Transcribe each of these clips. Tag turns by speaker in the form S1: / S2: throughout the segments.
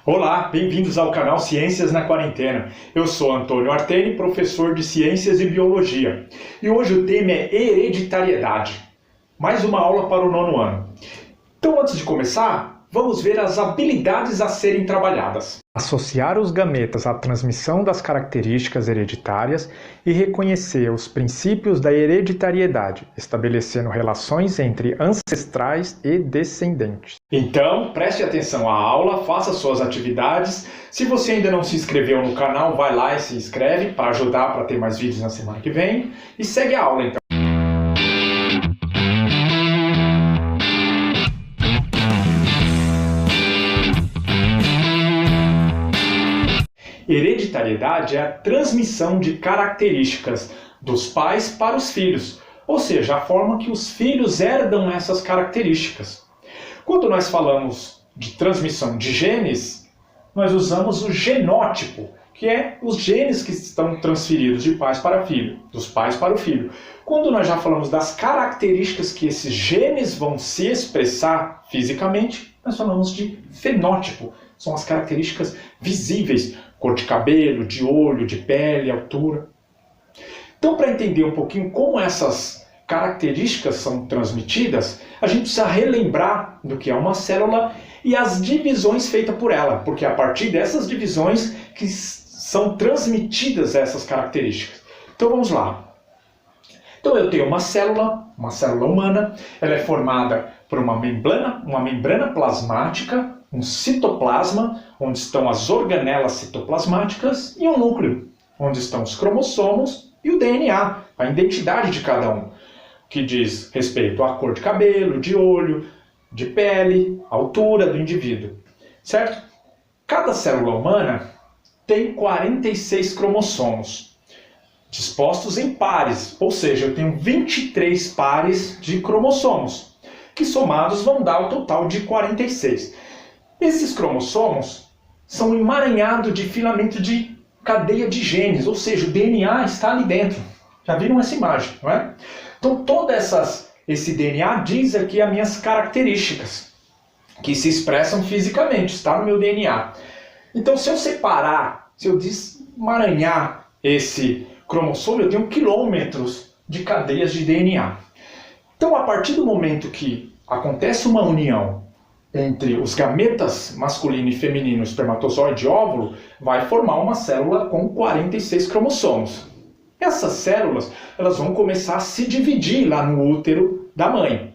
S1: Olá, bem-vindos ao canal Ciências na Quarentena. Eu sou Antônio Arteni, professor de Ciências e Biologia. E hoje o tema é hereditariedade. Mais uma aula para o 9º ano. Então, antes de começar, vamos ver as habilidades a serem trabalhadas. Associar os gametas à transmissão das características hereditárias e reconhecer os princípios da hereditariedade, estabelecendo relações entre ancestrais e descendentes. Então, preste atenção à aula, faça suas atividades. Se você ainda não se inscreveu no canal, vai lá e se inscreve para ajudar para ter mais vídeos na semana que vem. E segue a aula, então. Hereditariedade é a transmissão de características dos pais para os filhos, ou seja, a forma que os filhos herdam essas características. Quando nós falamos de transmissão de genes, nós usamos o genótipo, que é os genes que estão transferidos de pais para filho, dos pais para o filho. Quando nós já falamos das características que esses genes vão se expressar fisicamente, nós falamos de fenótipo. São as características visíveis, cor de cabelo, de olho, de pele, altura. Então, para entender um pouquinho como essas características são transmitidas, a gente precisa relembrar do que é uma célula e as divisões feitas por ela, porque é a partir dessas divisões que são transmitidas essas características. Então, vamos lá. Então, eu tenho uma célula humana, ela é formada por uma membrana plasmática, um citoplasma, onde estão as organelas citoplasmáticas, e um núcleo, onde estão os cromossomos e o DNA, a identidade de cada um, que diz respeito à cor de cabelo, de olho, de pele, altura do indivíduo. Certo? Cada célula humana tem 46 cromossomos, dispostos em pares, ou seja, eu tenho 23 pares de cromossomos, que somados vão dar o total de 46. Esses cromossomos são um emaranhado de filamento de cadeia de genes, ou seja, o DNA está ali dentro. Já viram essa imagem, não é? Então, todo esse DNA diz aqui as minhas características, que se expressam fisicamente, está no meu DNA. Então, se eu separar, se eu desemaranhar esse cromossomo, eu tenho quilômetros de cadeias de DNA. Então, a partir do momento que acontece uma união entre os gametas masculino e feminino, espermatozoide e óvulo, vai formar uma célula com 46 cromossomos. Essas células elas vão começar a se dividir lá no útero da mãe.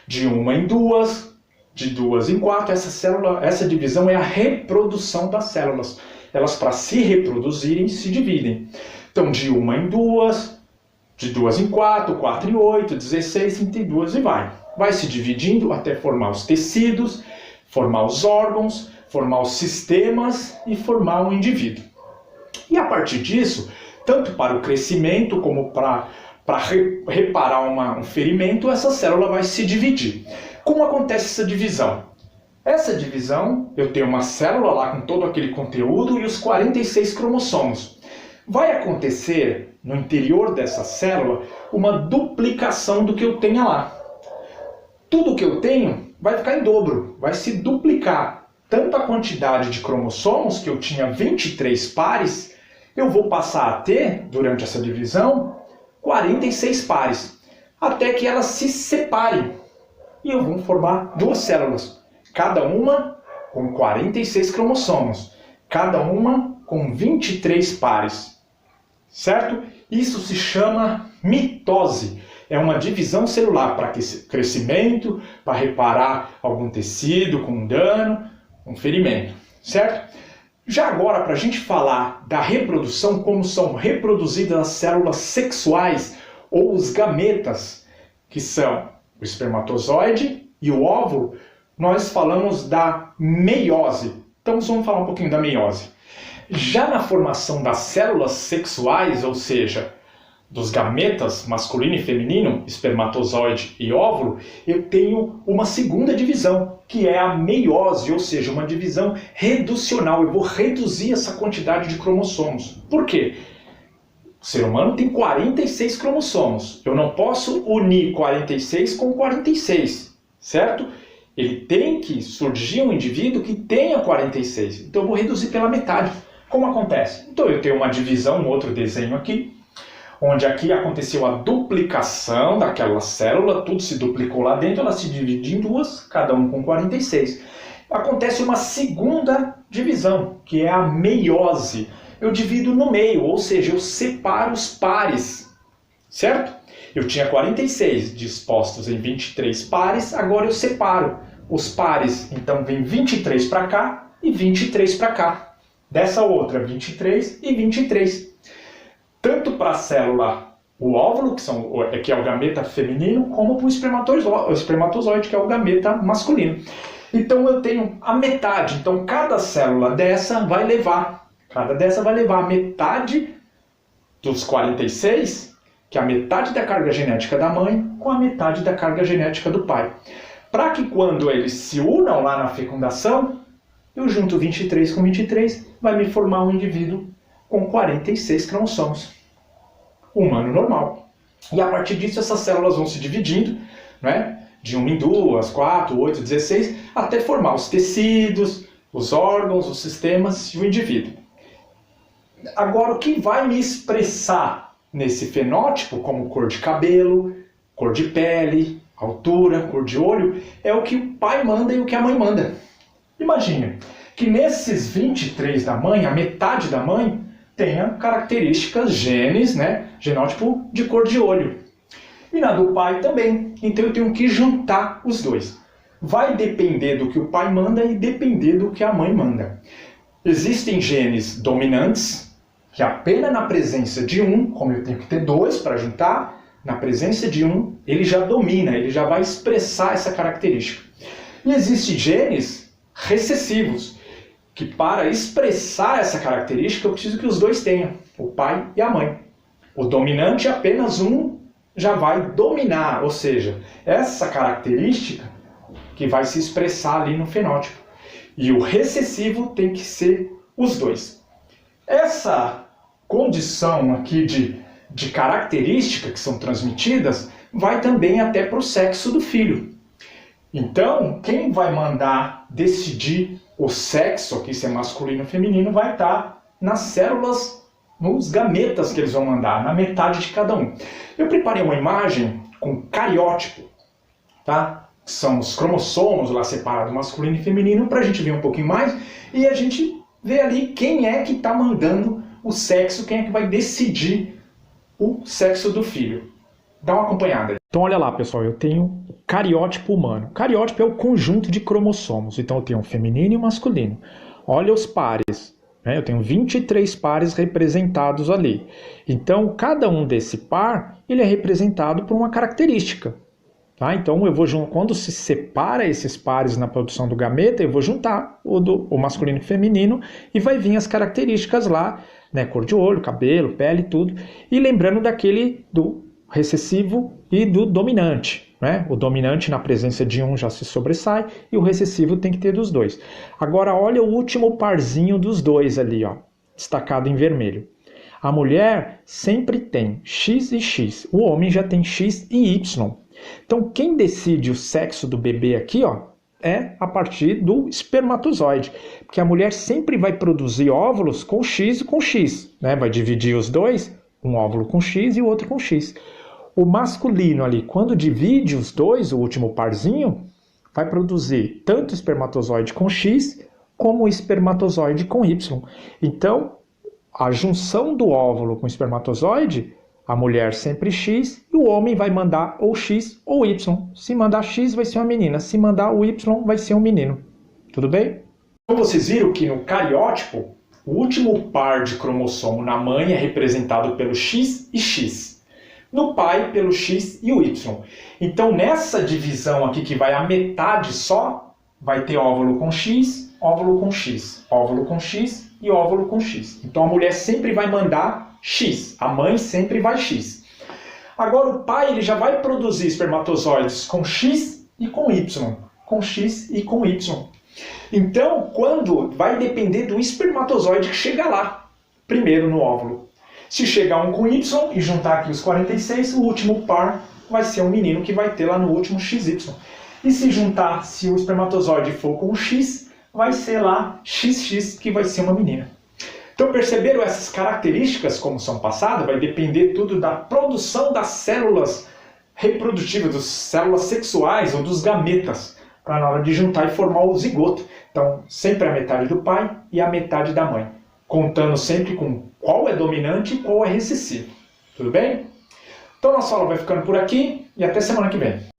S1: De uma em duas, de duas em quatro. Essa divisão é a reprodução das células. Elas, para se reproduzirem, se dividem. Então, de uma em duas, de duas em quatro, 4 em 8, 16, 32 e vai. Vai se dividindo até formar os tecidos, formar os órgãos, formar os sistemas e formar um indivíduo. E a partir disso, tanto para o crescimento como para reparar um ferimento, essa célula vai se dividir. Como acontece essa divisão? Essa divisão, eu tenho uma célula lá com todo aquele conteúdo e os 46 cromossomos. Vai acontecer no interior dessa célula uma duplicação do que eu tenho lá. Tudo que eu tenho vai ficar em dobro, vai se duplicar. Tanto a quantidade de cromossomos, que eu tinha 23 pares, eu vou passar a ter, durante essa divisão, 46 pares. Até que elas se separem. E eu vou formar duas células. Cada uma com 46 cromossomos. Cada uma com 23 pares. Certo? Isso se chama mitose. É uma divisão celular para crescimento, para reparar algum tecido com um dano, um ferimento, certo? Já agora, para a gente falar da reprodução, como são reproduzidas as células sexuais ou os gametas, que são o espermatozoide e o óvulo, nós falamos da meiose. Então vamos falar um pouquinho da meiose. Já na formação das células sexuais, ou seja, dos gametas masculino e feminino, espermatozoide e óvulo, eu tenho uma segunda divisão, que é a meiose, ou seja, uma divisão reducional. Eu vou reduzir essa quantidade de cromossomos. Por quê? O ser humano tem 46 cromossomos. Eu não posso unir 46 com 46, certo? ele tem que surgir um indivíduo que tenha 46. Então eu vou reduzir pela metade. Como acontece? Então eu tenho uma divisão, um outro desenho aqui, onde aqui aconteceu a duplicação daquela célula, tudo se duplicou lá dentro, ela se divide em duas, cada um com 46. Acontece uma segunda divisão, que é a meiose. Eu divido no meio, ou seja, eu separo os pares, certo? Eu tinha 46 dispostos em 23 pares, agora eu separo os pares, então vem 23 para cá e 23 para cá. Dessa outra, 23 e 23. Tanto para a célula, o óvulo, que é o gameta feminino, como para o espermatozoide, que é o gameta masculino. Então eu tenho a metade, então cada célula dessa vai levar a metade dos 46, que é a metade da carga genética da mãe, com a metade da carga genética do pai. Para que quando eles se unam lá na fecundação, eu junto 23 com 23, vai me formar um indivíduo com 46 cromossomos. Humano normal. E a partir disso essas células vão se dividindo, né? De 1 em 2, 4, 8, 16, até formar os tecidos, os órgãos, os sistemas e o indivíduo. Agora, o que vai me expressar nesse fenótipo, como cor de cabelo, cor de pele, altura, cor de olho, é o que o pai manda e o que a mãe manda. Imagine que nesses 23 da mãe, a metade da mãe, tenha características, genes, né, genótipo de cor de olho. E na do pai também. Então eu tenho que juntar os dois. Vai depender do que o pai manda e depender do que a mãe manda. Existem genes dominantes, que apenas na presença de um, como eu tenho que ter dois para juntar, na presença de um, ele já domina, ele já vai expressar essa característica. E existem genes recessivos, que para expressar essa característica eu preciso que os dois tenham, o pai e a mãe. O dominante, apenas um já vai dominar, ou seja, essa característica que vai se expressar ali no fenótipo. E o recessivo tem que ser os dois. Essa condição aqui de característica que são transmitidas vai também até para o sexo do filho. Então, quem vai mandar decidir o sexo, aqui se é masculino ou feminino, vai estar nas células, nos gametas que eles vão mandar, na metade de cada um. Eu preparei uma imagem com cariótipo, tá? São os cromossomos lá separados, masculino e feminino, para a gente ver um pouquinho mais e a gente ver ali quem é que está mandando o sexo, quem é que vai decidir o sexo do filho. Dá uma acompanhada. Então olha lá, pessoal, eu tenho o cariótipo humano. O cariótipo é o conjunto de cromossomos, então eu tenho um feminino e um masculino. Olha os pares, né? Eu tenho 23 pares representados ali. Então cada um desse par, ele é representado por uma característica. Tá? Então, quando se separa esses pares na produção do gameta, eu vou juntar o masculino e o feminino e vai vir as características lá, né? Cor de olho, cabelo, pele, tudo. E lembrando daquele do recessivo e do dominante. Né? O dominante, na presença de um, já se sobressai e o recessivo tem que ter dos dois. Agora, olha o último parzinho dos dois ali, ó, destacado em vermelho. A mulher sempre tem X e X, o homem já tem X e Y. Então, quem decide o sexo do bebê aqui, ó, é a partir do espermatozoide. Porque a mulher sempre vai produzir óvulos com X e com X. Né? Vai dividir os dois, um óvulo com X e o outro com X. O masculino ali, quando divide os dois, o último parzinho, vai produzir tanto espermatozoide com X, como espermatozoide com Y. Então, a junção do óvulo com o espermatozoide, a mulher sempre X e o homem vai mandar ou X ou Y. Se mandar X vai ser uma menina, se mandar o Y vai ser um menino. Tudo bem? Então vocês viram que no cariótipo, o último par de cromossomo na mãe é representado pelo X e X. No pai, pelo X e o Y. Então nessa divisão aqui que vai a metade só, vai ter óvulo com X, óvulo com X, óvulo com X e óvulo com X. Então a mulher sempre vai mandar X, a mãe sempre vai X. Agora o pai ele já vai produzir espermatozoides com X e com Y, com X e com Y. Então, quando vai depender do espermatozoide que chega lá, primeiro no óvulo. Se chegar um com Y e juntar aqui os 46, o último par vai ser um menino que vai ter lá no último XY. E se juntar, se o espermatozoide for com X, vai ser lá XX, que vai ser uma menina. Então perceberam essas características como são passadas? Vai depender tudo da produção das células reprodutivas, das células sexuais ou dos gametas, para na hora de juntar e formar o zigoto. Então sempre a metade do pai e a metade da mãe, contando sempre com qual é dominante e qual é recessivo. Tudo bem? Então nossa aula vai ficando por aqui e até semana que vem.